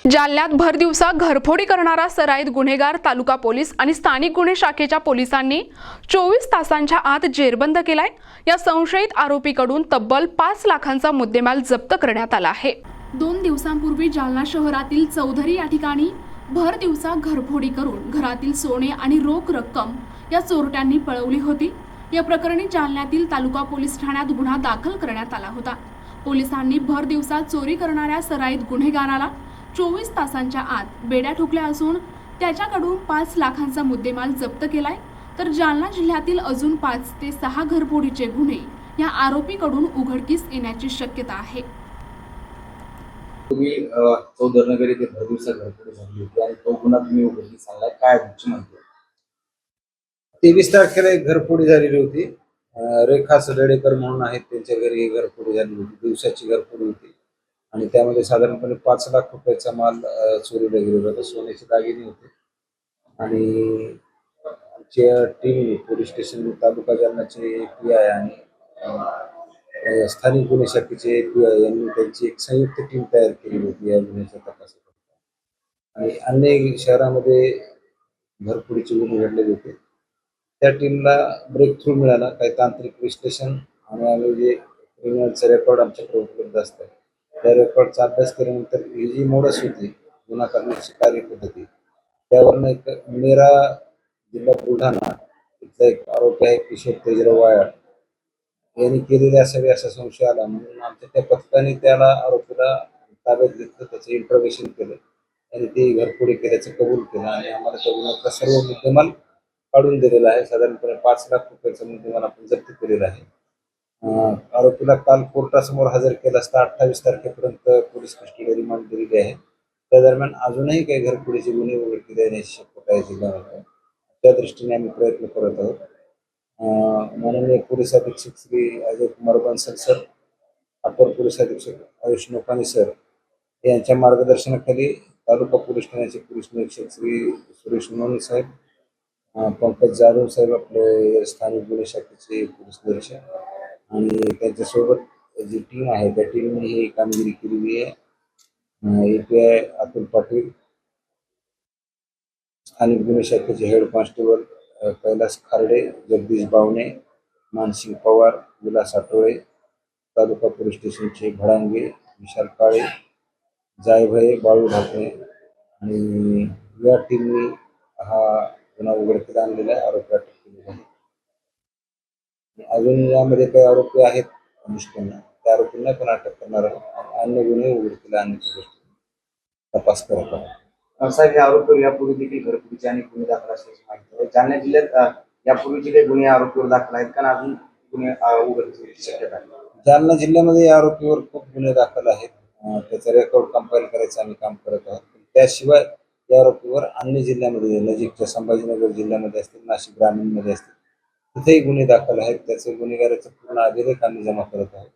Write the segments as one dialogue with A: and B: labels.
A: जालन्यात भरदिवसा घरफोडी करणारा सराईत गुन्हेगार तालुका पोलीस आणि स्थानिक गुन्हे शाखेच्या पोलिसांनी 24 तासांच्या आत जेरबंद केलाय। या संशयित आरोपीकडून तब्बल 5 लाखांचा मुद्देमाल जप्त करण्यात आला आहे। 2 दिवसांपूर्वी जालना शहरातील चौधरी या ठिकाणी भरदिवसा घरफोडी करून घरातील सोने आणि रोख रक्कम या चोरट्यांनी पळवली होती। या प्रकरणी जालन्यातील तालुका पोलीस ठाण्यात गुन्हा दाखल करण्यात आला होता। पोलिसांनी भरदिवसा चोरी करणाऱ्या सराईत गुन्हेगाराला 24 तासांच्या आत बेड्या ठोकल्या असून त्याच्याकडून 5 लाखांचा मुद्देमाल जप्त केलाय। तर जालना जिल्ह्यातील अजून 5 ते 6 घरफोडीचे गुन्हे या आरोपीकडून उघडकीस येण्याची शक्यता आहे।
B: तुम्ही चौधरनगर येथे भरदिवसा घरफोडी झाली होती आणि तो गुन्हा तुम्ही उघडकीस आणलाय, काय तुमची माहिती?
C: 23 तारखेला एक घरफोडी झालेली होती। रेखा सदडेकर म्हणून आहेत, त्यांच्या घरी घरफोडी झाली होती। दिवसाची घरफोडी होती आणि त्यामध्ये साधारणपणे 5 लाख रुपयाचा माल चोरीला गेलेला होता। सोन्याचे दागिने होते आणि आमच्या टीम पोलीस स्टेशन तालुका जालन्याचे पीआय आणि स्थानिक गुन्हे शाखेचे पीआय यांनी त्यांची एक संयुक्त टीम तयार केली होती या गुन्ह्याच्या तपासासाठी। आणि अन्य शहरामध्ये घरफोडीचे गुन्हे घडलेले होते। त्या टीमला ब्रेक थ्रू मिळाला। काही तांत्रिक विश्लेषण आणि आम्ही जे क्रिमिनलचे रेकॉर्ड आमच्याकडे उपलब्ध असतात त्या रेकॉर्डचा अभ्यास केल्यानंतर ही जी मोडस होती गुन्हा करण्याची कार्यपद्धती, त्यावरनं एक मेरा जिल्हा बुलढाणा इथला एक आरोपी आहे किशोर तेजराव वायाळ यांनी केलेल्या सगळ्या असा संशय आला, म्हणून आमच्या त्या पथकाने त्याला आरोपीला ताब्यात घेतलं, त्याचं इंट्रोगेशन केलं आणि ते घरफोडी केल्याचं कबूल केलं आणि आम्हाला त्या गुन्ह्यातला सर्व मुद्देमाल काढून दिलेला आहे। साधारणपणे 5 लाख रुपयाचा मुद्देमाल आपण जप्त केलेला आहे। आरोपीला काल कोर्टासमोर हजर केला असता 28 तारखेपर्यंत पोलीस कस्टडी रिमांड दिलेली आहे। त्या दरम्यान अजूनही काही घरफोडीचे गुन्हे उघडकीस येण्याची शक्यता आहे जिल्ह्यामध्ये। त्या दृष्टीने आम्ही प्रयत्न करत आहोत। माननीय पोलीस अधीक्षक श्री अजय कुमार बन्सल सर, अपर पोलीस अधीक्षक आयुष नोकानी सर यांच्या मार्गदर्शनाखाली तालुका पोलीस ठाण्याचे पोलीस निरीक्षक श्री सुरेश नोनी साहेब, पंकज जाधव साहेब आपले स्थानिक गुन्हे शाखेचे पोलीस निरीक्षक आणि त्यांच्यासोबत जी टीम आहे त्या टीमने ही कामगिरी केलेली आहे। एपीआय अतुल पाटील, स्थानिक गुन्हे शाखेचे हेड कॉन्स्टेबल कैलास खार्डे, जगदीश बावणे, मानसिंग पवार, विलास आठवळे, तालुका पोलीस स्टेशनचे भडांगे, विशाल काळे, जायभये, बाळू ढाकणे आणि या टीमने हा गुन्हा उघडकीस आणलेला आहे, आरोपी अटक केलेला आहे। अजून यामध्ये काही आरोपी आहेत निष्पन्न, त्या आरोपींना पण अटक करणार आहे। अन्य गुन्हे उघडकीस आणण्याच्या दृष्टीने तपास करत आहे।
B: साहेब, या आरोपीवर यापूर्वी देखील घरफोडीचे अनेक गुन्हे दाखल असल्याची माहिती आहे। जालना जिल्ह्यात यापूर्वीचे काही गुन्हे आरोपीवर दाखल आहेत का, अजून गुन्हे उघडकीस येण्याची शक्यता आहे?
C: जालना जिल्ह्यामध्ये या आरोपीवर खूप गुन्हे दाखल आहेत। त्याचा रेकॉर्ड कंपाईल करायचं आम्ही काम करत आहोत। त्याशिवाय या आरोपीवर अन्य जिल्ह्यामध्ये नजीकच्या संभाजीनगर जिल्ह्यामध्ये असतील, नाशिक ग्रामीणमध्ये असतील, तिथेही गुन्हे दाखल आहेत। त्याचे गुन्हेगाराचं पूर्ण अभिलेख आम्ही जमा करत आहोत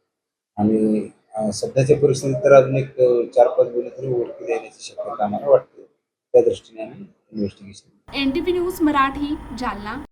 C: आणि सध्याच्या परिस्थितीत तर अजून एक 4-5 गुन्हे तरी उघडकीस येण्याची शक्यता आम्हाला वाटते। त्या दृष्टीने आम्ही investigation.
A: NTV news Marathi, Jalna.